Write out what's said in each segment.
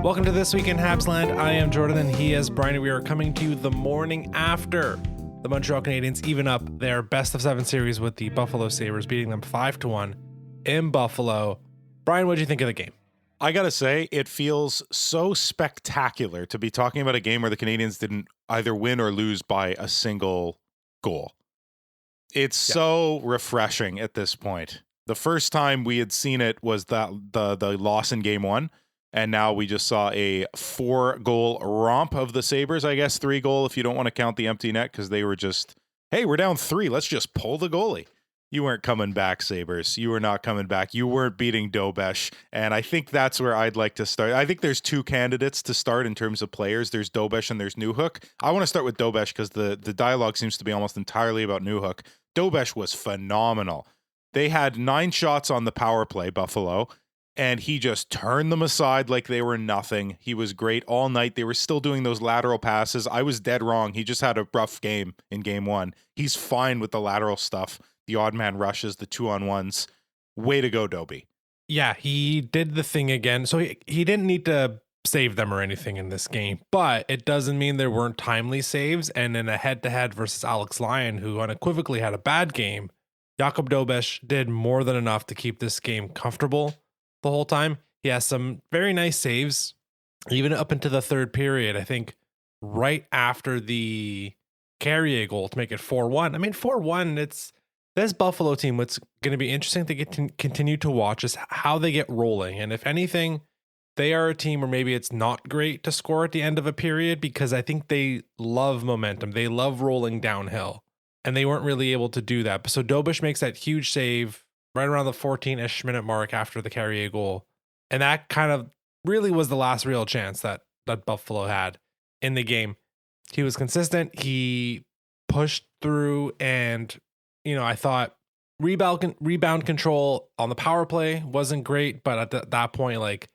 Welcome to This Week in Habsland. I am Jordan and he is Brian. We are coming to you the morning after the Montreal Canadiens even up their best of 7 series with the Buffalo Sabres, beating them 5-1 in Buffalo. Brian, what did you think of the game? I gotta say, it feels so spectacular to be talking about a game where the Canadiens didn't either win or lose by a single goal. It's so refreshing at this point. The first time we had seen it was the loss in game 1. And now we just saw a 4-goal romp of the Sabres, I guess 3-goal if you don't want to count the empty net, because they were just, hey, we're down 3. Let's just pull the goalie. You weren't coming back, Sabres. You were not coming back. You weren't beating Dobes. And I think that's where I'd like to start. I think there's 2 candidates to start in terms of players. There's Dobes and there's Newhook. I want to start with Dobes because the dialogue seems to be almost entirely about Newhook. Dobes was phenomenal. They had 9 shots on the power play, Buffalo, and he just turned them aside like they were nothing. He was great all night. They were still doing those lateral passes. I was dead wrong. He just had a rough game in game 1. He's fine with the lateral stuff, the odd man rushes, the 2-on-1s. Way to go, Dobie. Yeah, he did the thing again. So he didn't need to save them or anything in this game, but it doesn't mean there weren't timely saves. And in a head-to-head versus Alex Lyon, who unequivocally had a bad game, Jakob Dobes did more than enough to keep this game comfortable the whole time. He has some very nice saves, even up into the third period. I think right after the Carrier goal to make it 4-1. I mean, 4-1, it's this Buffalo team. What's going to be interesting to continue to watch is how they get rolling. And if anything, they are a team where maybe it's not great to score at the end of a period because I think they love momentum. They love rolling downhill, and they weren't really able to do that. So Dobes makes that huge save right around the 14-ish minute mark after the Carrier goal. And that kind of really was the last real chance that Buffalo had in the game. He was consistent. He pushed through, and, you know, I thought rebound control on the power play wasn't great, but at that point, like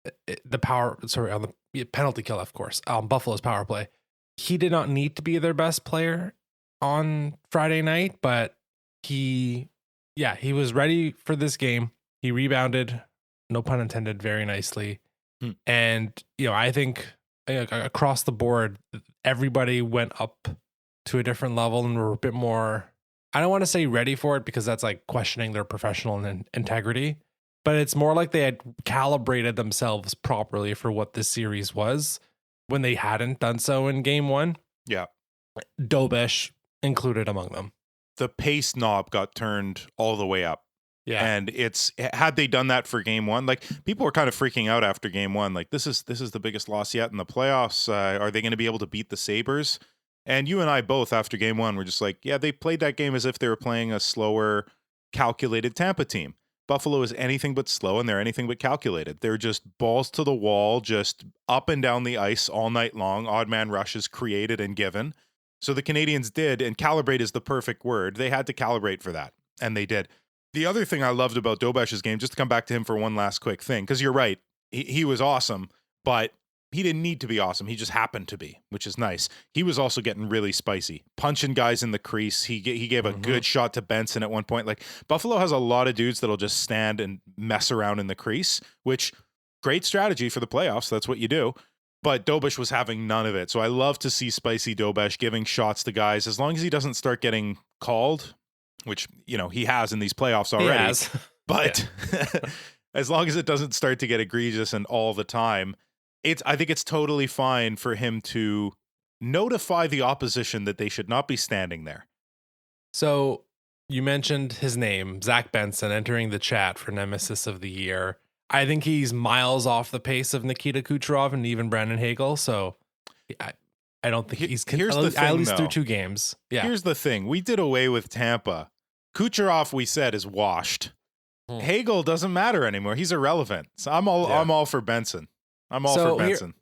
on the penalty kill, of course, Buffalo's power play, he did not need to be their best player on Friday night, but he was ready for this game. He rebounded, no pun intended, very nicely. And, you know, I think across the board, everybody went up to a different level and were a bit more, I don't want to say ready for it because that's like questioning their professional integrity, but it's more like they had calibrated themselves properly for what this series was when they hadn't done so in game 1. Yeah. Dobes included among them. The pace knob got turned all the way up. Yeah. And had they done that for game 1, like people were kind of freaking out after game 1. Like this is the biggest loss yet in the playoffs. Are they going to be able to beat the Sabres? And you and I both after game 1 were just like, yeah, they played that game as if they were playing a slower, calculated Tampa team. Buffalo is anything but slow and they're anything but calculated. They're just balls to the wall, just up and down the ice all night long. Odd man rushes created and given. So the Canadiens did, and calibrate is the perfect word. They had to calibrate for that, and they did. The other thing I loved about Dobes' game, just to come back to him for one last quick thing, because you're right, he was awesome, but he didn't need to be awesome. He just happened to be, which is nice. He was also getting really spicy, punching guys in the crease. He gave a good shot to Benson at one point. Like Buffalo has a lot of dudes that'll just stand and mess around in the crease, which great strategy for the playoffs. That's what you do. But Dobes was having none of it. So I love to see spicy Dobes giving shots to guys as long as he doesn't start getting called, which, you know, he has in these playoffs already. He has. But as long as it doesn't start to get egregious and all the time, I think it's totally fine for him to notify the opposition that they should not be standing there. So you mentioned his name, Zach Benson, entering the chat for Nemesis of the Year. I think he's miles off the pace of Nikita Kucherov and even Brandon Hagel. So I don't think he's at least through 2 games. Yeah. Here's the thing. We did away with Tampa. Kucherov, we said, is washed. Hagel doesn't matter anymore. He's irrelevant. So I'm all for Benson. I'm all for Benson.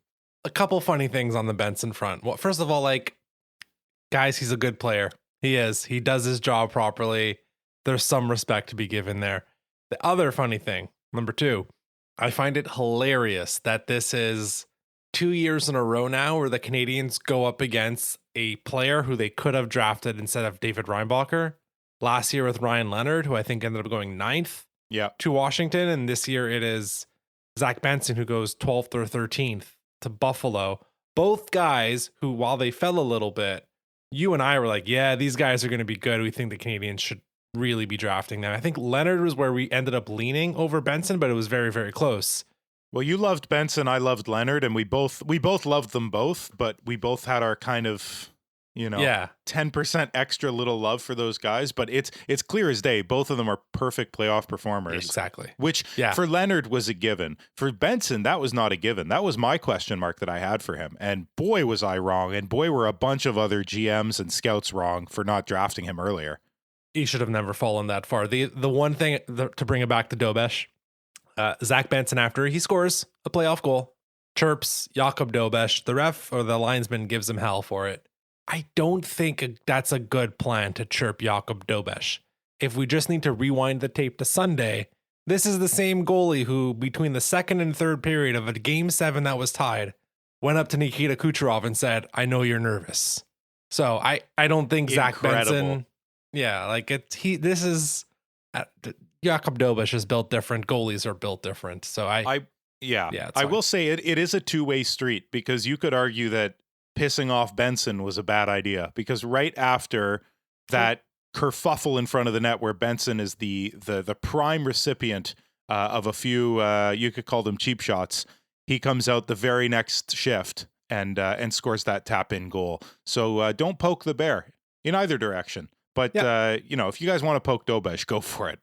A couple funny things on the Benson front. Well, first of all, like, guys, he's a good player. He is. He does his job properly. There's some respect to be given there. The other funny thing, number 2, I find it hilarious that this is 2 years in a row now where the Canadiens go up against a player who they could have drafted instead of David Reinbacher. Last year with Ryan Leonard, who I think ended up going 9th to Washington. And this year it is Zach Benson, who goes 12th or 13th to Buffalo. Both guys who, while they fell a little bit, you and I were like, yeah, these guys are going to be good. We think the Canadiens should really be drafting them. I think Leonard was where we ended up leaning over Benson, but it was very, very close. Well, you loved Benson, I loved Leonard, and we both loved them both, but we both had our kind of, 10% extra little love for those guys. But it's clear as day, both of them are perfect playoff performers. Exactly. Which for Leonard was a given. For Benson, that was not a given. That was my question mark that I had for him. And boy, was I wrong. And boy, were a bunch of other GMs and scouts wrong for not drafting him earlier. He should have never fallen that far. The one thing to bring it back to Dobes, Zach Benson, after he scores a playoff goal, chirps Jakob Dobes. The ref or the linesman gives him hell for it. I don't think that's a good plan to chirp Jakob Dobes. If we just need to rewind the tape to Sunday, this is the same goalie who, between the second and third period of a Game 7 that was tied, went up to Nikita Kucherov and said, I know you're nervous. So I don't think Zach Benson... Yeah, like this is Jakob Dobes is built different. Goalies are built different. So I will say it is a two-way street, because you could argue that pissing off Benson was a bad idea, because right after that kerfuffle in front of the net where Benson is the prime recipient of a few you could call them cheap shots, he comes out the very next shift and scores that tap-in goal. So don't poke the bear in either direction. But, if you guys want to poke Dobes, go for it.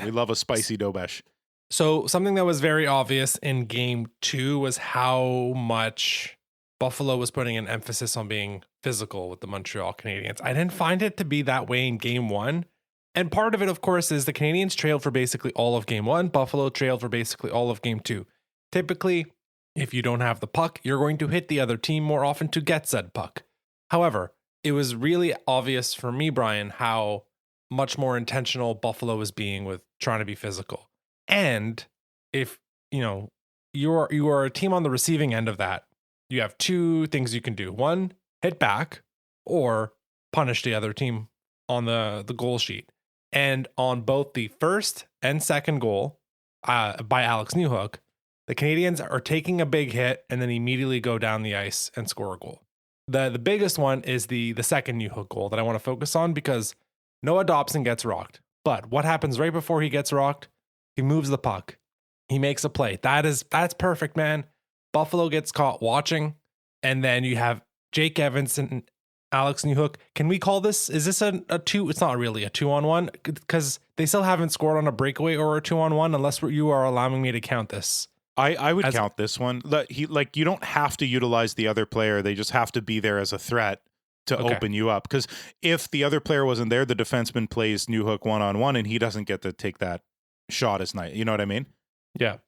We love a spicy Dobes. So something that was very obvious in Game 2 was how much Buffalo was putting an emphasis on being physical with the Montreal Canadiens. I didn't find it to be that way in Game 1. And part of it, of course, is the Canadiens trailed for basically all of Game 1. Buffalo trailed for basically all of Game 2. Typically, if you don't have the puck, you're going to hit the other team more often to get said puck. However, it was really obvious for me, Brian, how much more intentional Buffalo was being with trying to be physical. And if, you are a team on the receiving end of that, you have two things you can do. One, hit back, or punish the other team on the goal sheet. And on both the first and second goal by Alex Newhook, the Canadiens are taking a big hit and then immediately go down the ice and score a goal. The biggest one is the second Newhook goal that I want to focus on, because Noah Dobson gets rocked. But what happens right before he gets rocked? He moves the puck. He makes a play. That's perfect, man. Buffalo gets caught watching, and then you have Jake Evans and Alex Newhook. Can we call this? Is this a two? It's not really a 2-on-1, because they still haven't scored on a breakaway or a 2-on-1 unless you are allowing me to count this. I would count this one. You don't have to utilize the other player. They just have to be there as a threat to open you up. Because if the other player wasn't there, the defenseman plays Newhook one-on-one, and he doesn't get to take that shot as night. You know what I mean? Yeah.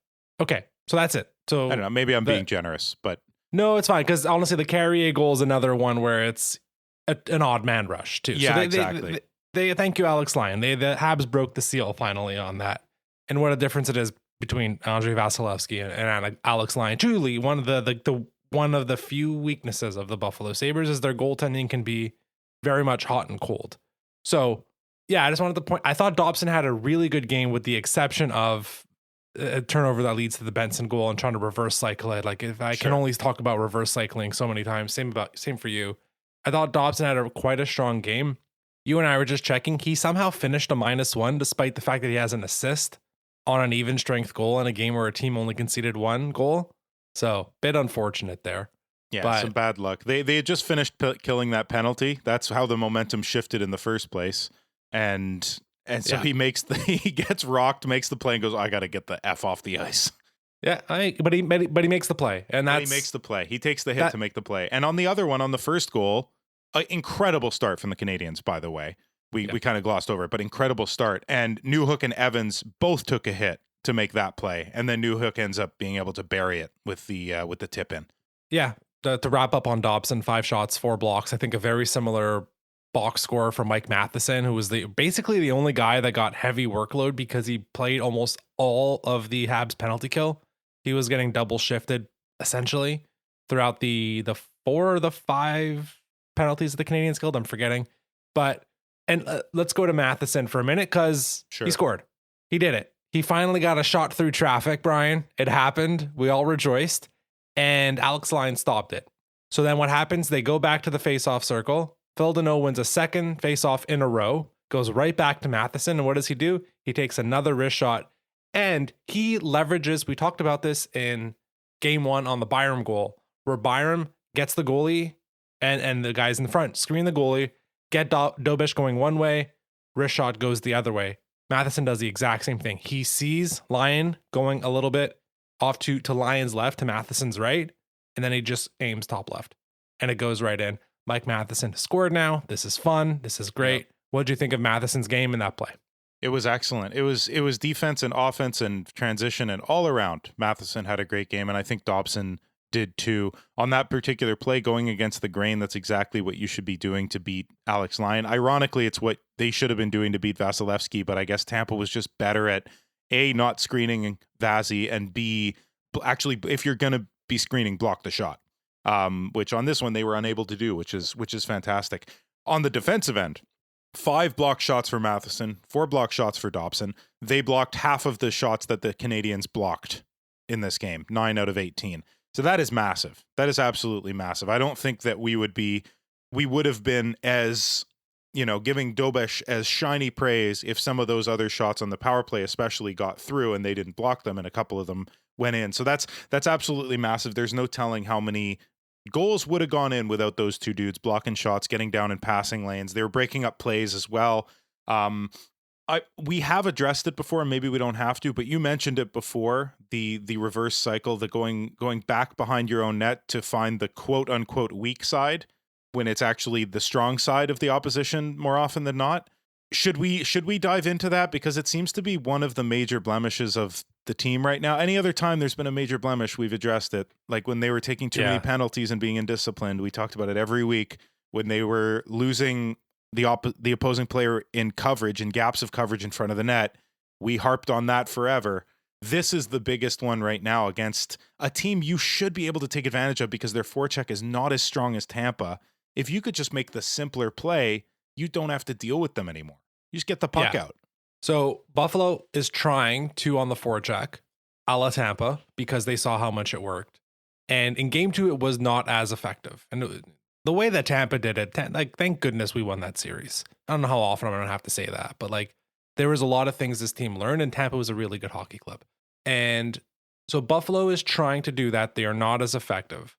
Okay. So that's it. So I don't know. Maybe I'm being generous, but no, it's fine. Because honestly, the Carrier goal is another one where it's an odd man rush too. Yeah, so exactly. They thank you, Alex Lyon. The Habs broke the seal finally on that, and what a difference it is between Andrei Vasilevsky and Alex Lyon. Truly, one of the few weaknesses of the Buffalo Sabres is their goaltending can be very much hot and cold. So, yeah, I just wanted to point. I thought Dobson had a really good game, with the exception of a turnover that leads to the Benson goal and trying to reverse cycle it. Like, if I can only talk about reverse cycling so many times. Same for you. I thought Dobson had quite a strong game. You and I were just checking. He somehow finished a -1 despite the fact that he has an assist on an even strength goal in a game where a team only conceded one goal. So, bit unfortunate there. Yeah, but some bad luck. They had just finished killing that penalty. That's how the momentum shifted in the first place. And so he gets rocked, makes the play, and goes, I got to get the F off the ice. Yeah, but he makes the play. And he makes the play. He takes the hit to make the play. And on the other one, on the first goal, an incredible start from the Canadiens, by the way. We kind of glossed over it, but incredible start. And Newhook and Evans both took a hit to make that play, and then Newhook ends up being able to bury it with the tip in. Yeah, to wrap up on Dobson, 5 shots, 4 blocks. I think a very similar box score for Mike Matheson, who was basically the only guy that got heavy workload because he played almost all of the Habs penalty kill. He was getting double shifted essentially throughout the 4 or the 5 penalties that the Canadiens killed. I'm forgetting, but. And let's go to Matheson for a minute, because he scored. He did it. He finally got a shot through traffic, Brian. It happened. We all rejoiced. And Alex Lyon stopped it. So then what happens? They go back to the face-off circle. Phil Deneau wins a second face-off in a row, goes right back to Matheson. And what does he do? He takes another wrist shot. And he leverages, we talked about this in game 1 on the Byram goal, where Byram gets the goalie and the guys in the front screen the goalie, get Dobes going one way, wrist shot goes the other way. Matheson does the exact same thing. He sees Lyon going a little bit off to Lyon's left, to Matheson's right, and then he just aims top left, and it goes right in. Mike Matheson scored now. This is fun. This is great. Yep. What did you think of Matheson's game in that play? It was excellent. It was defense and offense and transition and all around. Matheson had a great game, and I think Dobson did too. On that particular play, going against the grain, that's exactly what you should be doing to beat Alex Lyon. Ironically, it's what they should have been doing to beat Vasilevsky, but I guess Tampa was just better at A, not screening Vazzy, and B, actually, if you're going to be screening, block the shot, which on this one they were unable to do, which is fantastic. On the defensive end, 5 block shots for Matheson, 4 block shots for Dobson. They blocked half of the shots that the Canadiens blocked in this game, 9 out of 18. So that is massive. That is absolutely massive. I don't think that we would have been as, giving Dobes as shiny praise if some of those other shots on the power play especially got through and they didn't block them and a couple of them went in. So that's absolutely massive. There's no telling how many goals would have gone in without those two dudes blocking shots, getting down in passing lanes. They were breaking up plays as well. We have addressed it before, and maybe we don't have to, but you mentioned it before, the reverse cycle, the going back behind your own net to find the quote unquote weak side when it's actually the strong side of the opposition more often than not. Should we dive into that? Because it seems to be one of the major blemishes of the team right now. Any other time there's been a major blemish, we've addressed it. Like when they were taking too many penalties and being indisciplined, we talked about it every week. When they were losing the opposing player in coverage and gaps of coverage in front of the net, we harped on that forever. This is the biggest one right now against a team you should be able to take advantage of because their forecheck is not as strong as Tampa. If you could just make the simpler play, you don't have to deal with them anymore. You just get the puck out. So Buffalo is trying to on the forecheck, a la Tampa, because they saw how much it worked. And in game 2, it was not as effective. And the way that Tampa did it, thank goodness we won that series. I don't know how often I'm going to have to say that, but there was a lot of things this team learned, and Tampa was a really good hockey club. And so Buffalo is trying to do that. They are not as effective.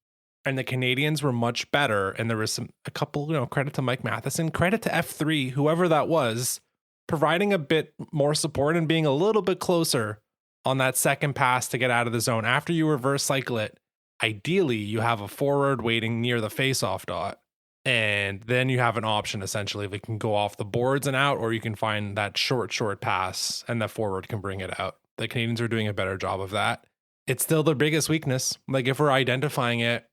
And the Canadiens were much better. And there was a couple, credit to Mike Matheson, credit to F3, whoever that was, providing a bit more support and being a little bit closer on that second pass to get out of the zone. After you reverse cycle it, ideally you have a forward waiting near the face-off dot. And then you have an option, essentially, if it can go off the boards and out, or you can find that short pass and the forward can bring it out. The Canadiens are doing a better job of that. It's still their biggest weakness. If we're identifying it,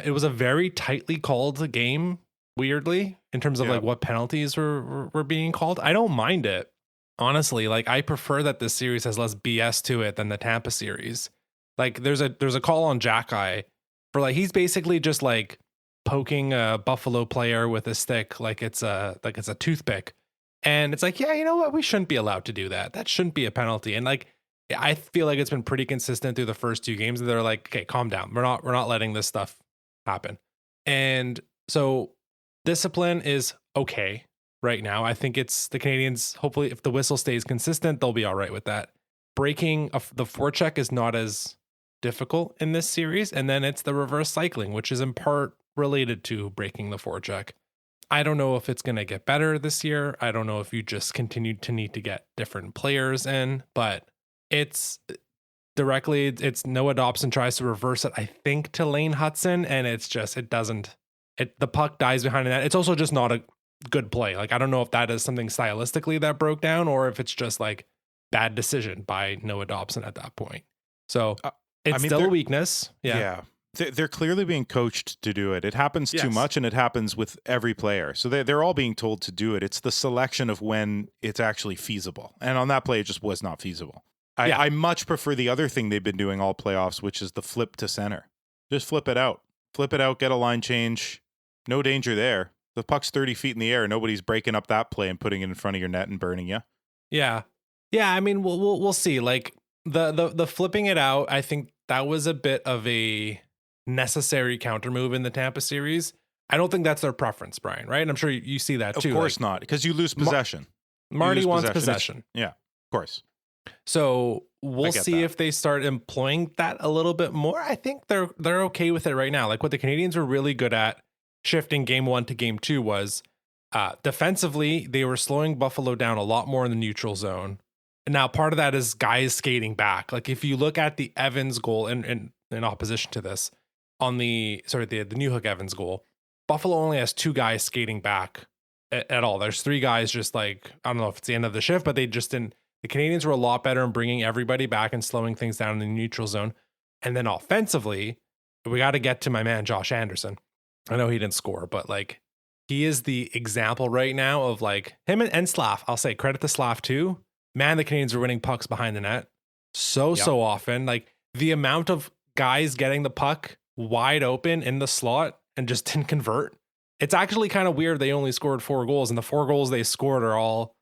it was a very tightly called game, weirdly, in terms of what penalties were being called. I don't mind it, honestly. I prefer that this series has less BS to it than the Tampa series. There's a call on Jack-Eye for he's basically just poking a Buffalo player with a stick like it's a toothpick, and it's you know what, we shouldn't be allowed to do that. That shouldn't be a penalty. And I feel like it's been pretty consistent through the first 2 games. They're okay, calm down. We're not letting this stuff happen. And so discipline is okay right now. I think it's the Canadiens. Hopefully, if the whistle stays consistent, they'll be all right with that. Breaking the forecheck is not as difficult in this series. And then it's the reverse cycling, which is in part related to breaking the forecheck. I don't know if it's going to get better this year. I don't know if you just continue to need to get different players in, but it's Noah Dobson tries to reverse it, I think, to Lane Hudson, and the puck dies behind the net. It's also just not a good play. I don't know if that is something stylistically that broke down, or if it's just bad decision by Noah Dobson at that point. So it's still a weakness. Yeah. They're clearly being coached to do it. It happens too much, and it happens with every player. So they're all being told to do it. It's the selection of when it's actually feasible. And on that play, it just was not feasible. I much prefer the other thing they've been doing all playoffs, which is the flip to center. Just flip it out. Get a line change. No danger there. The puck's 30 feet in the air. Nobody's breaking up that play and putting it in front of your net and burning you. Yeah. Yeah, I mean, we'll see. Like the flipping it out, I think that was a bit of a necessary counter move in the Tampa series. I don't think that's their preference, Brian, right? And I'm sure you see that Of too. course Like not, because you lose possession. You Marty lose wants possession. possession. Yeah, of course. So I we'll get see that. if they start employing that a little bit more. I think they're okay with it right now. Like what the Canadians were really good at shifting game 1 to game 2 was defensively, they were slowing Buffalo down a lot more in the neutral zone. And now part of that is guys skating back. Like if you look at the Evans goal in opposition to this on the Newhook Evans goal, Buffalo only has 2 guys skating back at all. There's 3 guys just like, I don't know if it's the end of the shift, but they just didn't. The Canadians were a lot better in bringing everybody back and slowing things down in the neutral zone. And then offensively, we got to get to my man, Josh Anderson. I know he didn't score, but like he is the example right now of like him and Slav. I'll say credit to Slav too. Man, the Canadians are winning pucks behind the net so often. Like the amount of guys getting the puck wide open in the slot and just didn't convert. It's actually kind of weird. They only scored 4 goals, and the 4 goals they scored are all,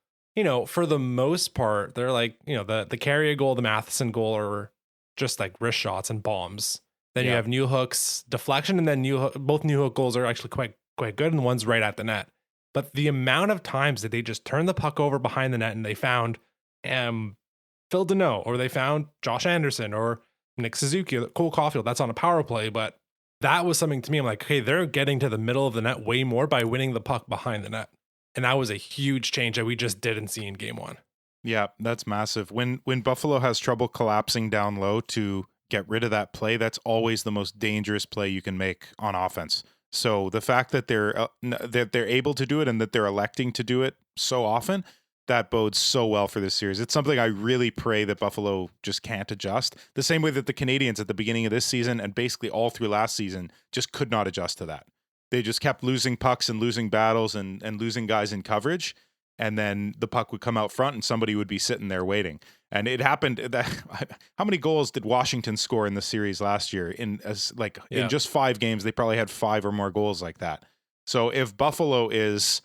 for the most part, they're like, the Carrier goal, the Matheson goal are just like wrist shots and bombs. Then you have Newhook's deflection, and then both Newhook goals are actually quite good, and one's right at the net. But the amount of times that they just turned the puck over behind the net and they found Phil Deneau, or they found Josh Anderson, or Nick Suzuki, or Cole Caulfield, that's on a power play, but that was something to me. I'm like, okay, they're getting to the middle of the net way more by winning the puck behind the net. And that was a huge change that we just didn't see in game 1. Yeah, that's massive. When Buffalo has trouble collapsing down low to get rid of that play, that's always the most dangerous play you can make on offense. So the fact that they're able to do it and that they're electing to do it so often, that bodes so well for this series. It's something I really pray that Buffalo just can't adjust. The same way that the Canadiens at the beginning of this season and basically all through last season just could not adjust to that. They just kept losing pucks and losing battles and losing guys in coverage. And then the puck would come out front and somebody would be sitting there waiting. And it happened that how many goals did Washington score in the series last year? In just 5 games, they probably had 5 or more goals like that. So if Buffalo is,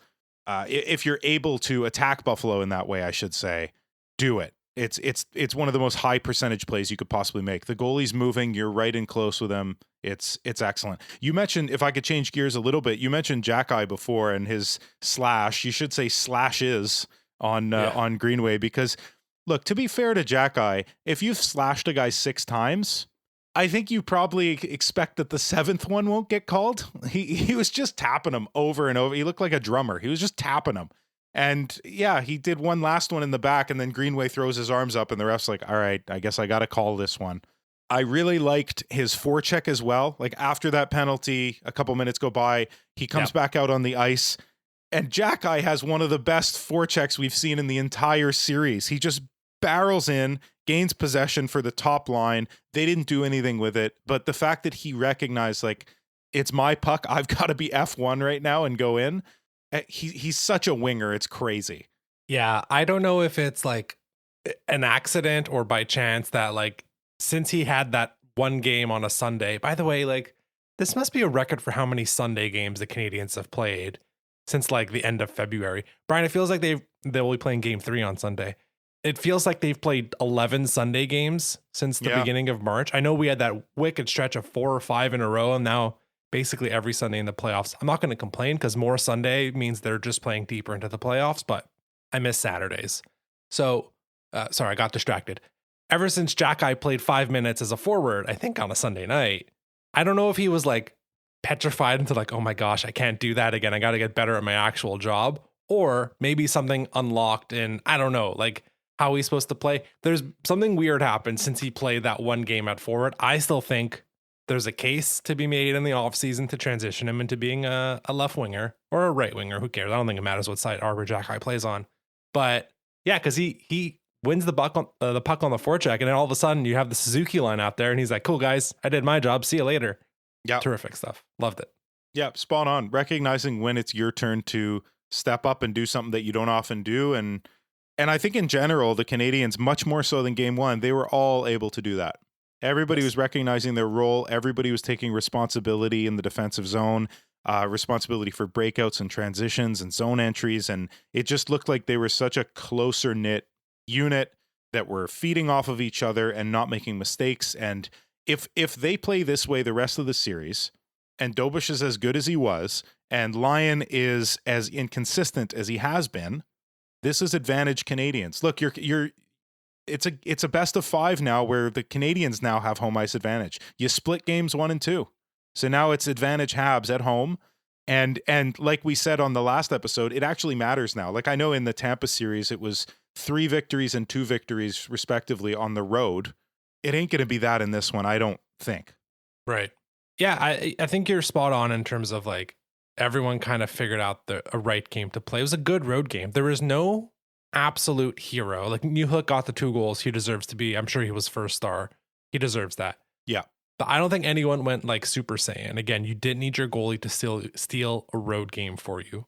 if you're able to attack Buffalo in that way, I should say, do it. It's one of the most high percentage plays you could possibly make. The goalie's moving, you're right in close with him. It's excellent. You mentioned, if I could change gears a little bit, you mentioned Jack-Eye before and his slash. You should say slashes on Greenway, because look, to be fair to Jack-Eye, if you've slashed a guy 6 times, I think you probably expect that the 7th one won't get called. He was just tapping him over and over. He looked like a drummer. He was just tapping him. And yeah, he did one last one in the back, and then Greenway throws his arms up and the ref's like, all right, I guess I got to call this one. I really liked his forecheck as well. Like after that penalty, a couple minutes go by, he comes back out on the ice, and Jack-Eye has one of the best forechecks we've seen in the entire series. He just barrels in, gains possession for the top line. They didn't do anything with it, but the fact that he recognized, like, it's my puck, I've got to be F1 right now and go in. He's such a winger. It's crazy. Yeah, I don't know if it's like an accident or by chance that, like, since he had that one game on a Sunday, by the way, like, this must be a record for how many Sunday games the Canadiens have played since like the end of February. Brian, it feels like they'll be playing game 3 on Sunday. It feels like they've played 11 Sunday games since the beginning of March. I know we had that wicked stretch of 4 or 5 in a row, and now basically every Sunday in the playoffs. I'm not going to complain because more Sunday means they're just playing deeper into the playoffs, but I miss Saturdays. So, sorry, I got distracted. Ever since Jack-Eye played 5 minutes as a forward, I think on a Sunday night, I don't know if he was like petrified into like, oh my gosh, I can't do that again. I got to get better at my actual job. Or maybe something unlocked in, I don't know, like how he's supposed to play. There's something weird happened since he played that one game at forward. I still think there's a case to be made in the offseason to transition him into being a left winger or a right winger. Who cares? I don't think it matters what side Arbor Jack-Eye plays on. But yeah, because he wins the puck on the forecheck, and then all of a sudden you have the Suzuki line out there, and he's like, cool, guys, I did my job. See you later. Yeah. Terrific stuff. Loved it. Yeah, spot on. Recognizing when it's your turn to step up and do something that you don't often do. And I think in general, the Canadiens, much more so than game 1, they were all able to do that. Everybody was recognizing their role. Everybody was taking responsibility in the defensive zone, responsibility for breakouts and transitions and zone entries. And it just looked like they were such a closer knit unit that were feeding off of each other and not making mistakes. And if they play this way the rest of the series, and Dobes is as good as he was, and Lyon is as inconsistent as he has been, this is advantage Canadiens. Look, it's a best of 5 now where the Canadiens now have home ice advantage. You split games 1 and 2. So now it's advantage Habs at home. And like we said on the last episode, it actually matters now. Like I know in the Tampa series, it was 3 victories and 2 victories respectively on the road. It ain't going to be that in this one, I don't think. Right. Yeah, I think you're spot on in terms of like everyone kind of figured out a right game to play. It was a good road game. There was no absolute hero. Like Newhook got the 2 goals. He deserves to be. I'm sure he was first star. He deserves that. Yeah. But I don't think anyone went like Super Saiyan. Again, you didn't need your goalie to steal a road game for you.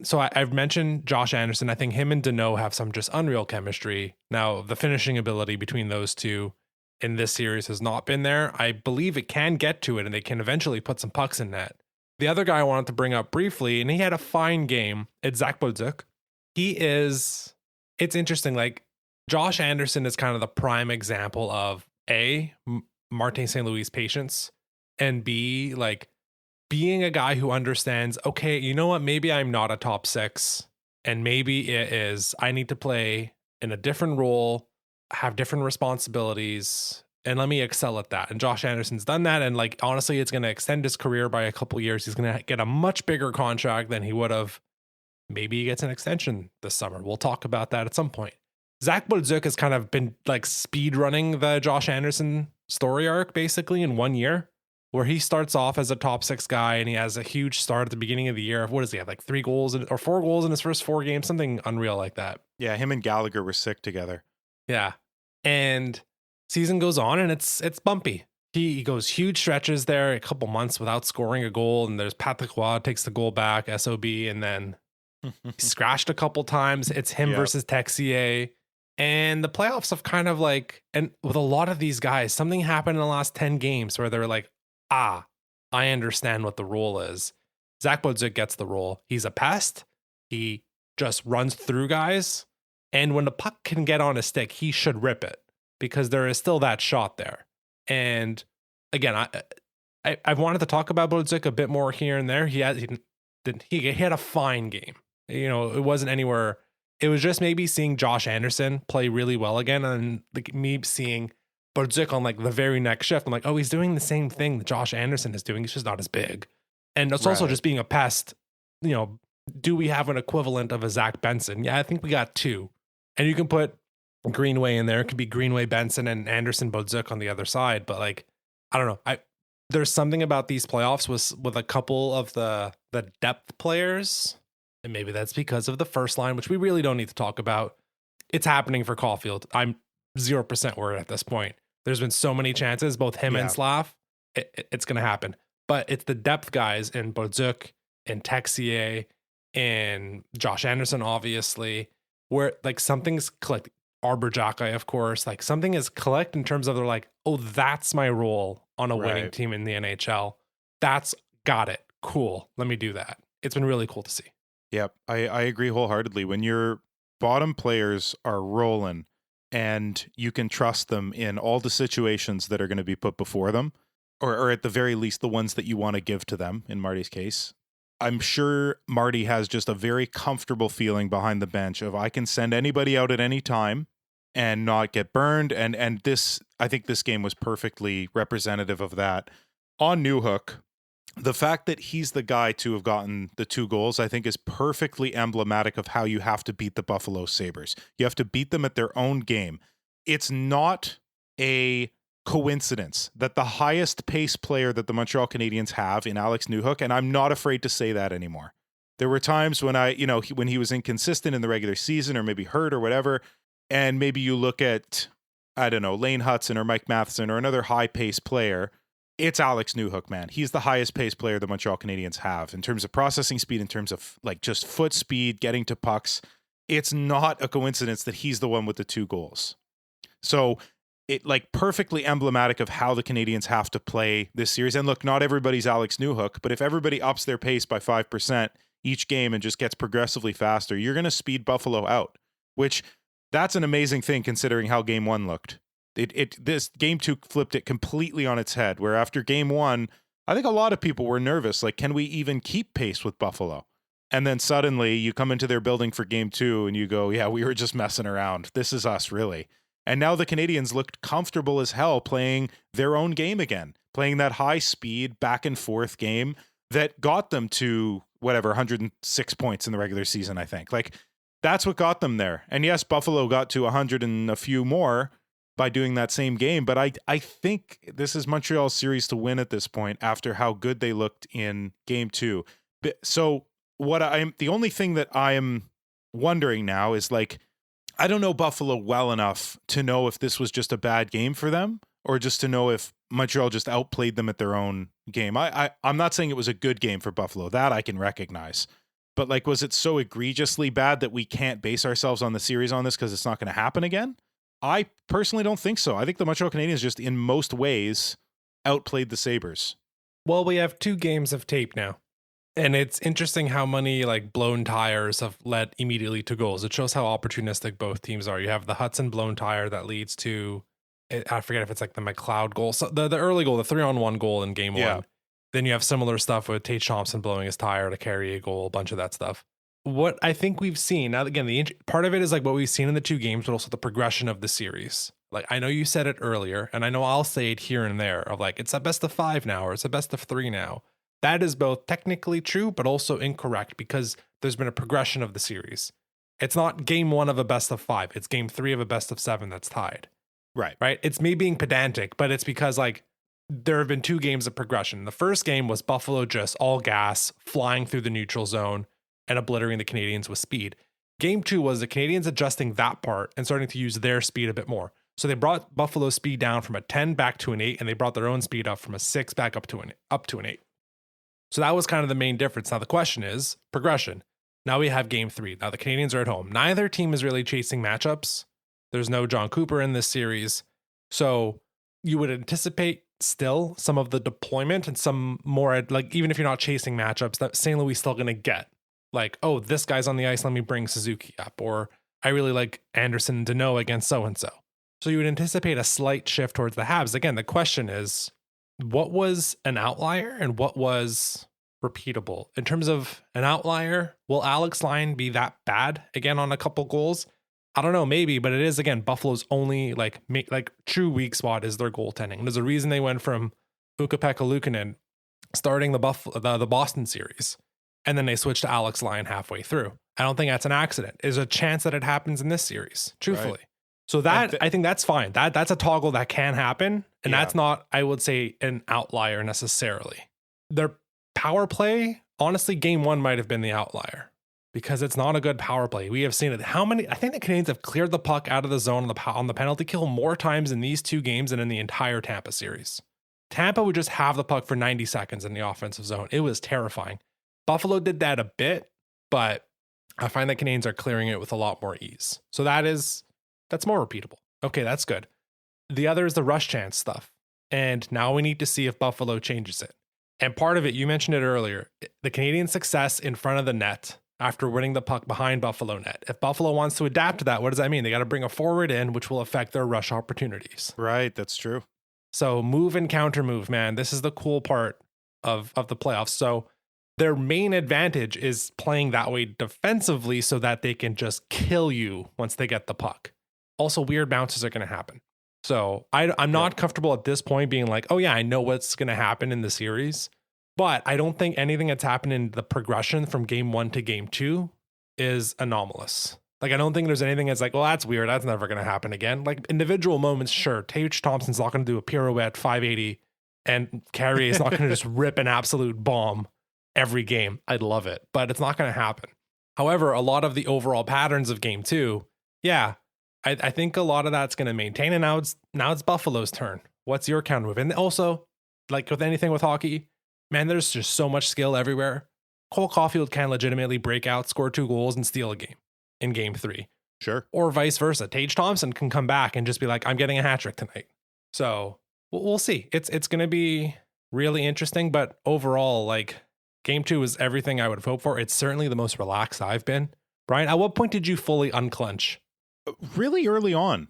So I've mentioned Josh Anderson. I think him and Deneau have some just unreal chemistry. Now, the finishing ability between those two in this series has not been there. I believe it can get to it, and they can eventually put some pucks in net. The other guy I wanted to bring up briefly, and he had a fine game, it's Zach Bolduc. It's interesting. Like, Josh Anderson is kind of the prime example of A, Martin St. Louis' patience, and B, like, being a guy who understands, okay, you know what, maybe I'm not a top 6, and maybe it is, I need to play in a different role, have different responsibilities, and let me excel at that. And Josh Anderson's done that, and like, honestly, it's going to extend his career by a couple years. He's going to get a much bigger contract than he would have. Maybe he gets an extension this summer. We'll talk about that at some point. Zach Bolduc has kind of been like speed running the Josh Anderson story arc basically in 1 year, where he starts off as a top 6 guy and he has a huge start at the beginning of the year. What does he have? Like 3 goals or 4 goals in his first 4 games, something unreal like that. Yeah, him and Gallagher were sick together. Yeah. And season goes on and it's bumpy. He goes huge stretches there, a couple months without scoring a goal. And there's Patrick Roy takes the goal back, SOB, and then he scratched a couple times. It's him versus Texier. And the playoffs have kind of like, and with a lot of these guys, something happened in the last 10 games where they're like, I understand what the role is. Zach Bolduc gets the role. He's a pest. He just runs through guys. And when the puck can get on his stick, he should rip it because there is still that shot there. And again, I wanted to talk about Bolduc a bit more here and there. He had a fine game. You know, it wasn't anywhere. It was just maybe seeing Josh Anderson play really well again, and like me seeing Bolduc on like the very next shift. I'm like, oh, he's doing the same thing that Josh Anderson is doing. He's just not as big. And it's also just being a pest. You know, do we have an equivalent of a Zach Benson? Yeah, I think we got 2. And you can put Greenway in there. It could be Greenway, Benson, and Anderson Bolduc on the other side. But like, I don't know. There's something about these playoffs with a couple of the depth players. And maybe that's because of the first line, which we really don't need to talk about. It's happening for Caulfield. I'm 0% worried at this point. There's been so many chances, both him and Slav. It's going to happen. But it's the depth guys in Bolduc and Texier and Josh Anderson, obviously, where like something's clicked. Arbor Jackai, of course. Like something is clicked in terms of they're like, oh, that's my role on a winning team in the NHL. That's got it. Cool. Let me do that. It's been really cool to see. Yep, I agree wholeheartedly. When your bottom players are rolling and you can trust them in all the situations that are going to be put before them, or at the very least, the ones that you want to give to them, in Marty's case, I'm sure Marty has just a very comfortable feeling behind the bench of I can send anybody out at any time and not get burned. And this, I think this game was perfectly representative of that. On Newhook, the fact that he's the guy to have gotten the 2 goals, I think is perfectly emblematic of how you have to beat the Buffalo Sabres. You have to beat them at their own game. It's not a coincidence that the highest pace player that the Montreal Canadiens have in Alex Newhook, and I'm not afraid to say that anymore. There were times when when he was inconsistent in the regular season or maybe hurt or whatever, and maybe you look at, I don't know, Lane Hudson or Mike Matheson or another high pace player. It's Alex Newhook, man. He's the highest pace player the Montreal Canadiens have in terms of processing speed, in terms of like just foot speed, getting to pucks. It's not a coincidence that he's the one with the 2 goals. So it like perfectly emblematic of how the Canadiens have to play this series. And look, not everybody's Alex Newhook, but if everybody ups their pace by 5% each game and just gets progressively faster, you're going to speed Buffalo out, which That's an amazing thing considering how game one looked. This game two flipped it completely on its head, where after game one, I think a lot of people were nervous. Like, can we even keep pace with Buffalo? And then suddenly you come into their building for game two and you go, yeah, we were just messing around. This is us, really. And now the Canadiens looked comfortable as hell playing their own game again, playing that high speed back and forth game that got them to whatever, 106 points in the regular season, I think. Like, that's what got them there. And yes, Buffalo got to 100 and a few more by doing that same game. But I think this is Montreal's series to win at this point after how good they looked in game two. So the only thing that I am wondering now is, like, I don't know Buffalo well enough to know if this was just a bad game for them or just to know if Montreal just outplayed them at their own game. I'm not saying it was a good game for Buffalo. That I can recognize. But, like, was it so egregiously bad that we can't base ourselves on the series on this because it's not going to happen again? I personally don't think so. I think the Montreal Canadiens just in most ways outplayed the Sabres. Well, we have 2 games of tape now. And it's interesting how many, like, blown tires have led immediately to goals. It shows how opportunistic both teams are. You have the Hudson blown tire that leads to, I forget if it's like the McLeod goal. So the early goal, the 3-on-1 goal in game one. Then you have similar stuff with Tate Thompson blowing his tire to carry a goal, a bunch of that stuff. What I think we've seen, now again, the part of it is like what we've seen in the 2 games, but also the progression of the series. Like, I know you said it earlier, and I know I'll say it here and there of like, it's a best of 5 now, or it's a best of 3 now. That is both technically true, but also incorrect because there's been a progression of the series. It's not game 1 of a best of 5. It's game 3 of a best of 7 that's tied. Right. It's me being pedantic, but it's because, like, there have been 2 games of progression. The first game was Buffalo just all gas, flying through the neutral zone and obliterating the Canadiens with speed. Game 2 was the Canadiens adjusting that part and starting to use their speed a bit more. So they brought Buffalo's speed down from a 10 back to an 8, and they brought their own speed up from a 6 back up to an 8. So that was kind of the main difference. Now the question is progression. Now we have game 3. Now the Canadiens are at home. Neither team is really chasing matchups. There's no John Cooper in this series. So you would anticipate still some of the deployment and some more, like, even if you're not chasing matchups, that St. Louis is still going to get, like, oh, this guy's on the ice, let me bring Suzuki up. Or I really like Anderson and Deneau against so-and-so. So you would anticipate a slight shift towards the Habs. Again, the question is, what was an outlier and what was repeatable? In terms of an outlier, will Alex Lyon be that bad again on a couple goals? I don't know, maybe, but it is, again, Buffalo's only like true weak spot is their goaltending. There's a reason they went from Ukko-Pekka Luukkonen starting the Boston series, and then they switched to Alex Lyon halfway through. I don't think that's an accident. There's a chance that it happens in this series, truthfully. Right. So that I think that's fine. That's a toggle that can happen. And that's not, I would say, an outlier necessarily. Their power play, honestly, game 1 might have been the outlier because it's not a good power play. We have seen it. I think the Canadiens have cleared the puck out of the zone on the penalty kill more times in these 2 games than in the entire Tampa series. Tampa would just have the puck for 90 seconds in the offensive zone. It was terrifying. Buffalo did that a bit, but I find that Canadiens are clearing it with a lot more ease. So that's more repeatable. Okay, that's good. The other is the rush chance stuff. And now we need to see if Buffalo changes it. And part of it, you mentioned it earlier, the Canadian success in front of the net after winning the puck behind Buffalo net. If Buffalo wants to adapt to that, what does that mean? They got to bring a forward in, which will affect their rush opportunities. Right, that's true. So move and counter move, man. This is the cool part of the playoffs. So their main advantage is playing that way defensively so that they can just kill you once they get the puck. Also, weird bounces are going to happen. So I'm not comfortable at this point being like, oh yeah, I know what's going to happen in the series. But I don't think anything that's happened in the progression from game 1 to game 2 is anomalous. Like, I don't think there's anything that's like, well, that's weird. That's never going to happen again. Like, individual moments, sure. Tage Thompson's not going to do a pirouette 580 and Carrier is not going to just rip an absolute bomb every game. I'd love it, but it's not going to happen. However, a lot of the overall patterns of game 2, yeah, I think a lot of that's going to maintain. And now it's Buffalo's turn. What's your counter move? And also, like with anything with hockey, man, there's just so much skill everywhere. Cole Caulfield can legitimately break out, score 2 goals, and steal a game in game 3. Sure. Or vice versa. Tage Thompson can come back and just be like, I'm getting a hat trick tonight. So we'll see. It's going to be really interesting. But overall, like, game 2 is everything I would have hoped for. It's certainly the most relaxed I've been. Brian, at what point did you fully unclench? really early on.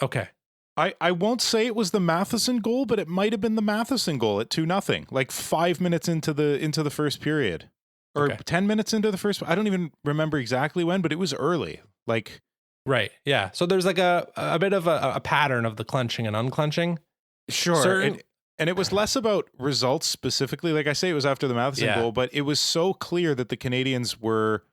Okay. I won't say it was the Matheson goal, but it might have been the Matheson goal at 2-0, like 5 minutes into the first period, or Okay. 10 minutes into the first. I don't even remember exactly when, but it was early. Like, Right. Yeah. So there's like a bit of a pattern of the clenching and unclenching. sure. And it was less about results specifically. Like I say, it was after the Matheson goal, but it was so clear that the Canadiens were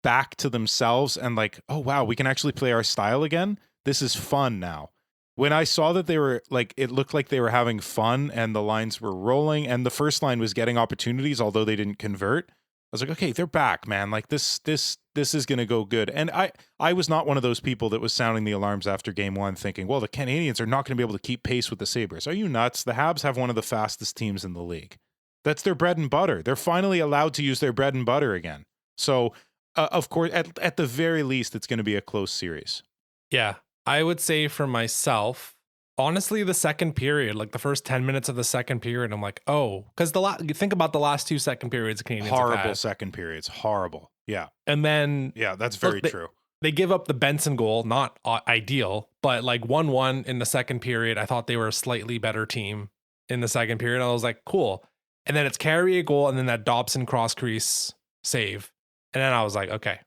back to themselves and like, oh, wow, we can actually play our style again. This is fun now. When I saw that they were like, it looked like they were having fun and the lines were rolling and the first line was getting opportunities, although they didn't convert. I was like, okay, they're back, man. Like this is going to go good. And I was not one of those people that was sounding the alarms after game one thinking, well, the Canadiens are not going to be able to keep pace with the Sabres. Are you nuts? The Habs have one of the fastest teams in the league. That's their bread and butter. They're finally allowed to use their bread and butter again. So, of course, at the very least, it's going to be a close series. Yeah. I would say for myself, honestly, the second period, like the first 10 minutes of the second period, I'm like, oh, because think about the last 2 second periods the Canadiens have Horrible had. second periods. Horrible. Yeah. And then Yeah, that's very true. They give up the Benson goal, not ideal, but like 1-1 in the second period. I thought they were a slightly better team in the second period. I was like, cool. And then it's Carrier goal and then that Dobson cross crease save. And then I was like, okay,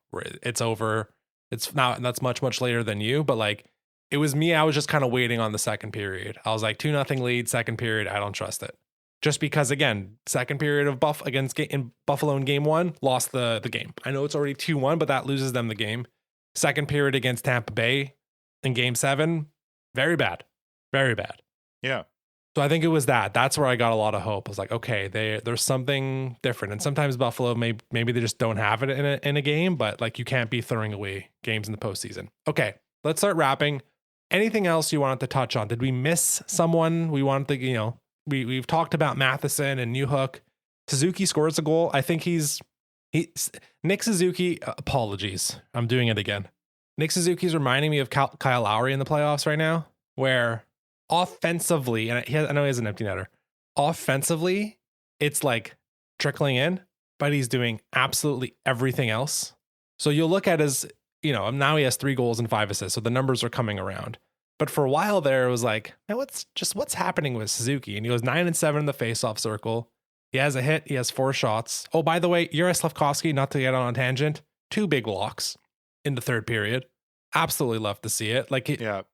it's over. It's not, that's much, much later than you, but like it was me. I was just kind of waiting on the second period. I was like 2-0 lead, second period. I don't trust it. Just because, again, second period of in Buffalo in game one, lost the game. I know it's already 2-1, but that loses them the game. Second period against Tampa Bay in game 7, very bad. Very bad. Yeah. So I think it was that. That's where I got a lot of hope. I was like, okay, there's something different. And sometimes Buffalo, maybe they just don't have it in a game, but like you can't be throwing away games in the postseason. Okay, let's start wrapping. Anything else you wanted to touch on? Did we miss someone? We wanted to, we've talked about Matheson and Newhook. Suzuki scores a goal. I think Nick Suzuki, apologies. I'm doing it again. Nick Suzuki's reminding me of Kyle Lowry in the playoffs right now, where offensively, and I know he has an empty netter. Offensively, it's like trickling in, but he's doing absolutely everything else. So you'll look at his, now he has 3 goals and 5 assists. So the numbers are coming around. But for a while there, it was like, man, what's happening with Suzuki? And he goes 9-7 in the faceoff circle. He has a hit. He has 4 shots. Oh, by the way, Juraj Slafkovsky, not to get on a tangent, 2 big blocks in the third period. Absolutely love to see it. Like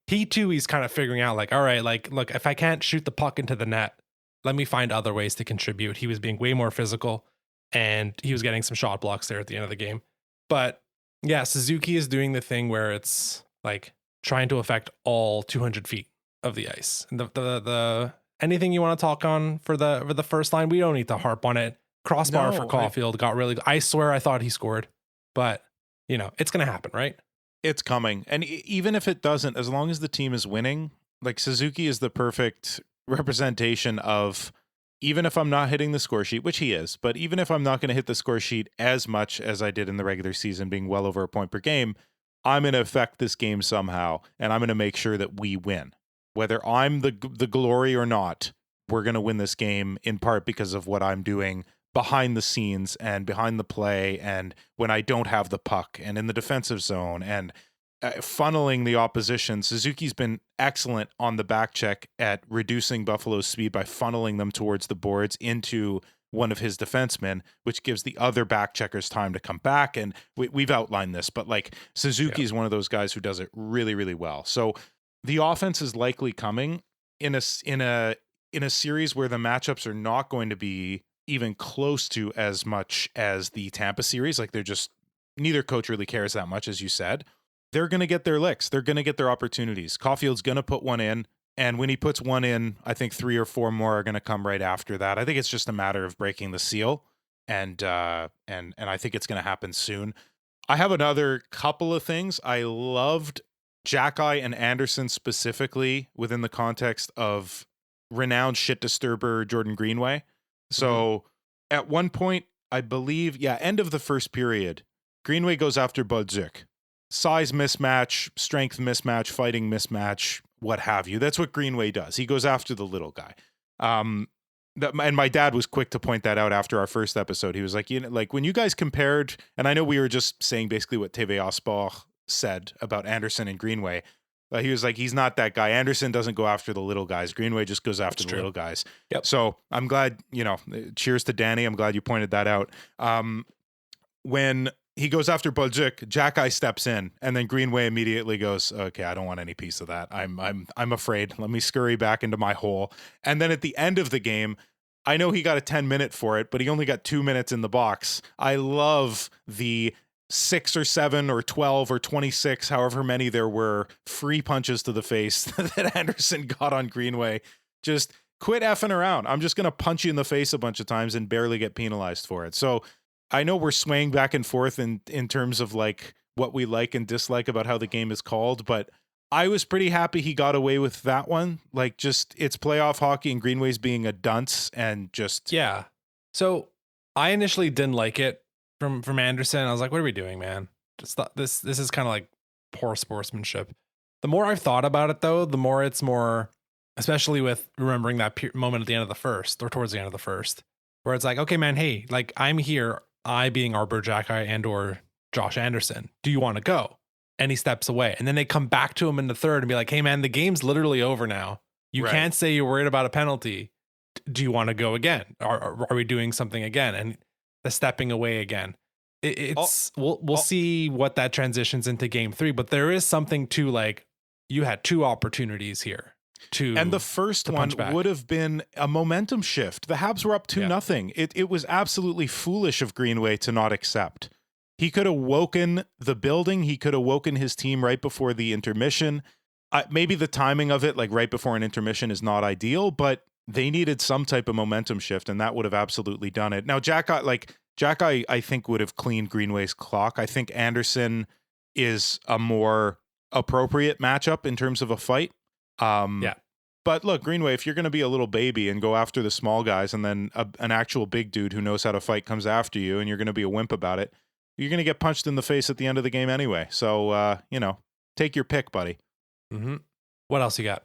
he too, he's kind of figuring out like, all right, like, look, if I can't shoot the puck into the net, let me find other ways to contribute. He was being way more physical and he was getting some shot blocks there at the end of the game. But yeah, Suzuki is doing the thing where it's like trying to affect all 200 feet of the ice. And the anything you want to talk on for the first line, we don't need to harp on it. Crossbar for Caulfield got really, I swear I thought he scored, but it's going to happen, right? It's coming. And even if it doesn't, as long as the team is winning, like Suzuki is the perfect representation of, even if I'm not hitting the score sheet, which he is, but even if I'm not going to hit the score sheet as much as I did in the regular season, being well over a point per game, I'm going to affect this game somehow. And I'm going to make sure that we win. Whether I'm the glory or not, we're going to win this game in part because of what I'm doing behind the scenes and behind the play and when I don't have the puck and in the defensive zone and funneling the opposition. Suzuki's been excellent on the back check at reducing Buffalo's speed by funneling them towards the boards into one of his defensemen, which gives the other back checkers time to come back. And we've outlined this, but like Suzuki is one of those guys who does it really, really well. So the offense is likely coming in a series where the matchups are not going to be even close to as much as the Tampa series. Like neither coach really cares that much, as you said. They're going to get their licks. They're going to get their opportunities. Caulfield's going to put one in. And when he puts one in, I think 3 or 4 more are going to come right after that. I think it's just a matter of breaking the seal. And I think it's going to happen soon. I have another couple of things. I loved Jackeye and Anderson specifically within the context of renowned shit disturber Jordan Greenway. So at one point, I believe, end of the first period, Greenway goes after Budzik. Size mismatch, strength mismatch, fighting mismatch, what have you. That's what Greenway does. He goes after the little guy. And my dad was quick to point that out after our first episode. He was like, like when you guys compared, and I know we were just saying basically what TVA Sport said about Anderson and Greenway. He was like, he's not that guy. Anderson doesn't go after the little guys. Greenway just goes after the little guys. Yep. So I'm glad, cheers to Danny. I'm glad you pointed that out. When he goes after Bolduc, Jack-Eye steps in, and then Greenway immediately goes, okay, I don't want any piece of that. I'm afraid. Let me scurry back into my hole. And then at the end of the game, I know he got a 10-minute for it, but he only got 2 minutes in the box. I love the 6 or 7 or 12 or 26, however many there were, free punches to the face that Anderson got on Greenway. Just quit effing around. I'm just going to punch you in the face a bunch of times and barely get penalized for it. So I know we're swaying back and forth in terms of like what we like and dislike about how the game is called, but I was pretty happy he got away with that one. Like, just, it's playoff hockey and Greenway's being a dunce and just... Yeah. So I initially didn't like it from Anderson. I was like, what are we doing, man? Just thought this is kind of like poor sportsmanship. The more I've thought about it, though, the more it's more, especially with remembering that moment at the end of the first, or towards the end of the first, where it's like, okay, man, hey, like, I'm here, I being Arbor Jack-Eye and or Josh Anderson. Do you want to go? And he steps away. And then they come back to him in the third and be like, hey, man, the game's literally over now. You can't say you're worried about a penalty. Do you want to go again? Are we doing something again? And the stepping away again. We'll see what that transitions into game 3. But there is something to, like, you had 2 opportunities here. And the first one would have been a momentum shift. The Habs were up 2-0. It was absolutely foolish of Greenway to not accept. He could have woken the building. He could have woken his team right before the intermission. Maybe the timing of it, like right before an intermission, is not ideal, but they needed some type of momentum shift, and that would have absolutely done it. Now, Jack-Eye, I think, would have cleaned Greenway's clock. I think Anderson is a more appropriate matchup in terms of a fight. But look, Greenway, if you're going to be a little baby and go after the small guys, and then an actual big dude who knows how to fight comes after you, and you're going to be a wimp about it, you're going to get punched in the face at the end of the game anyway. So, take your pick, buddy. Mm-hmm. What else you got?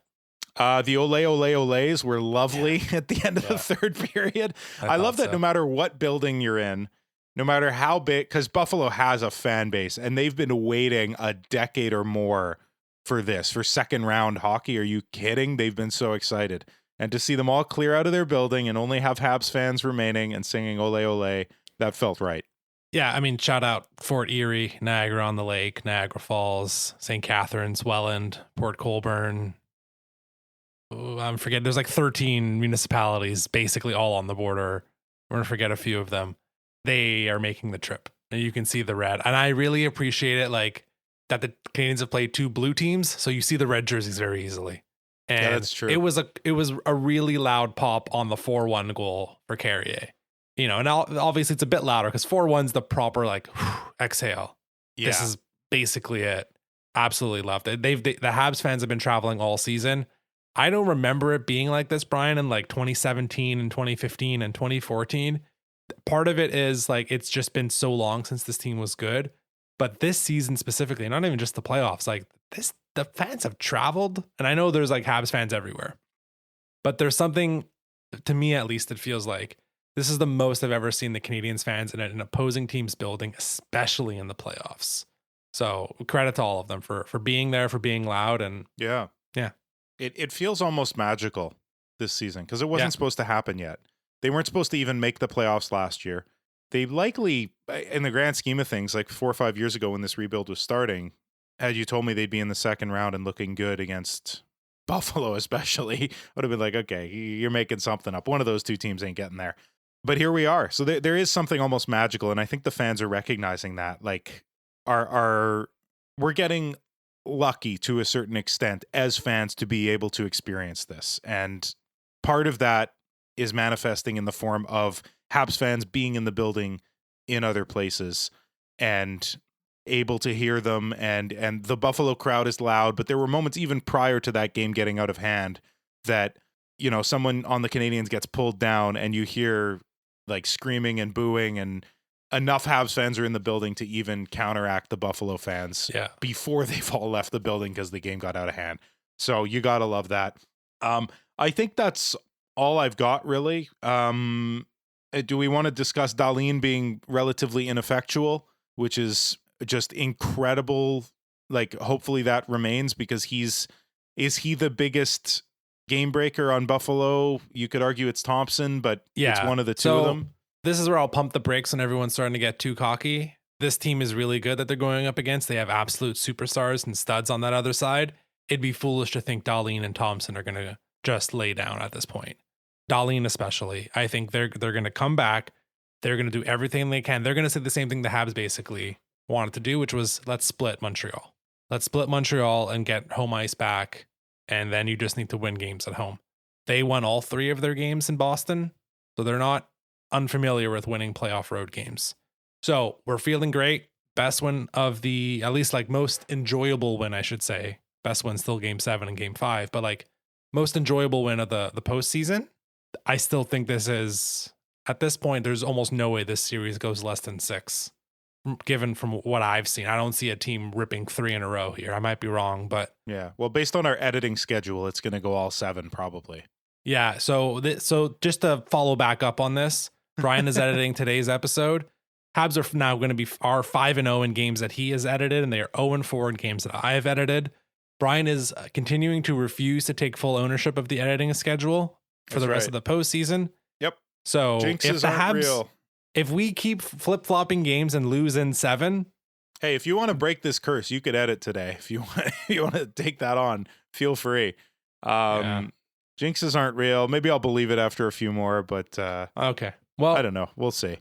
The Ole were lovely at the end of the third period. I love that no matter what building you're in, no matter how big, because Buffalo has a fan base, and they've been waiting a decade or more for this, for second round hockey. Are you kidding? They've been so excited. And to see them all clear out of their building and only have Habs fans remaining and singing Ole, that felt right. Yeah, I mean, shout out Fort Erie, Niagara-on-the-Lake, Niagara Falls, St. Catharines, Welland, Port Colborne. I'm forgetting. There's like 13 municipalities, basically all on the border. We're going to forget a few of them. They are making the trip, and you can see the red. And I really appreciate it, like, that the Canadiens have played 2 blue teams, so you see the red jerseys very easily. And yeah, that's true. It was a really loud pop on the 4-1 goal for Carrier. And obviously it's a bit louder because 4-1's the proper, like, exhale. Yeah. This is basically it. Absolutely loved it. The Habs fans have been traveling all season. I don't remember it being like this, Brian, in like 2017 and 2015 and 2014. Part of it is like, it's just been so long since this team was good. But this season specifically, not even just the playoffs, like the fans have traveled. And I know there's like Habs fans everywhere, but there's something, to me at least, it feels like this is the most I've ever seen the Canadiens fans in an opposing team's building, especially in the playoffs. So credit to all of them for being there, for being loud. And yeah. It feels almost magical this season because it wasn't supposed to happen yet. They weren't supposed to even make the playoffs last year. They likely, in the grand scheme of things, like 4 or 5 years ago when this rebuild was starting, had you told me they'd be in the second round and looking good against Buffalo especially, I would have been like, okay, you're making something up. One of those 2 teams ain't getting there. But here we are. So there is something almost magical, and I think the fans are recognizing that. Like, we're getting lucky to a certain extent as fans to be able to experience this. And part of that is manifesting in the form of Habs fans being in the building in other places and able to hear them. And the Buffalo crowd is loud, but there were moments even prior to that game getting out of hand that, someone on the Canadiens gets pulled down and you hear like screaming and booing, and enough Habs fans are in the building to even counteract the Buffalo fans before they've all left the building because the game got out of hand. So you got to love that. I think that's all I've got, really. Do we want to discuss Dahlin being relatively ineffectual, which is just incredible Like, hopefully that remains, because is he the biggest game breaker on Buffalo? You could argue it's Thompson, but it's one of the two of them. This is where I'll pump the brakes when everyone's starting to get too cocky. This team is really good that they're going up against. They have absolute superstars and studs on that other side. It'd be foolish to think Dahlin and Thompson are going to just lay down at this point. Dahlin especially. I think they're going to come back. They're going to do everything they can. They're going to say the same thing the Habs basically wanted to do, which was let's split Montreal. Let's split Montreal and get home ice back, and then you just need to win games at home. They won all 3 of their games in Boston, so they're not unfamiliar with winning playoff road games. So we're feeling great. Best win of the, at least like most enjoyable win, I should say. Best win still game 7 and game 5, but like most enjoyable win of the postseason. I still think this is, at this point, there's almost no way this series goes less than 6, given from what I've seen. I don't see a team ripping 3 in a row here. I might be wrong, but yeah. Well, based on our editing schedule, it's going to go all 7 probably. Yeah. So just to follow back up on this, Brian is editing today's episode. Habs are now going to be 5-0 in games that he has edited, and they are 0-4 in games that I have edited. Brian is continuing to refuse to take full ownership of the editing schedule for the rest of the postseason. Yep. So Jinxes if the aren't Habs, real. if we keep flip-flopping games and lose in 7, hey, if you want to break this curse, you could edit today. If you want to take that on, feel free. Jinxes aren't real. Maybe I'll believe it after a few more, but okay. Well, I don't know. We'll see.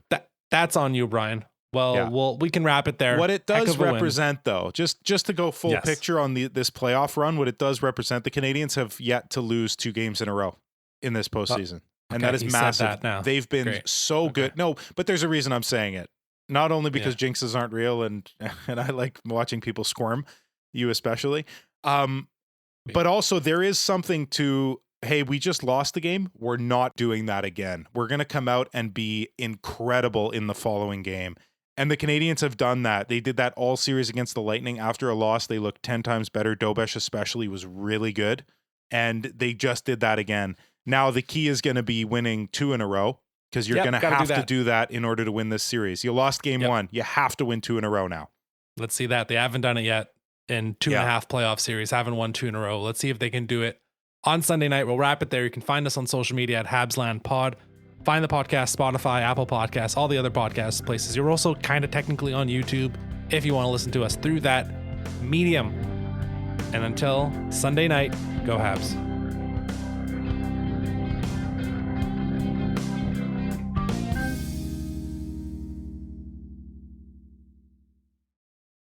That's on you, Brian. Well, we can wrap it there. What it does represent, though, just to go full picture on this playoff run, what it does represent, the Canadiens have yet to lose 2 games in a row in this postseason. And that is massive. They've been so good. No, but there's a reason I'm saying it. Not only because jinxes aren't real, and I like watching people squirm, you especially, but also there is something to, hey, we just lost the game. We're not doing that again. We're going to come out and be incredible in the following game. And the Canadiens have done that. They did that all series against the Lightning. After a loss, they looked 10 times better. Dobes especially was really good. And they just did that again. Now the key is going to be winning 2 in a row, because you're going to have to do that in order to win this series. You lost game 1. You have to win 2 in a row now. Let's see that. They haven't done it yet in 2.5 playoff series. Haven't won 2 in a row. Let's see if they can do it on Sunday night. We'll wrap it there. You can find us on social media at Habsland Pod. Find the podcast, Spotify, Apple Podcasts, all the other podcast places. You're also kind of technically on YouTube if you want to listen to us through that medium. And until Sunday night, go Habs.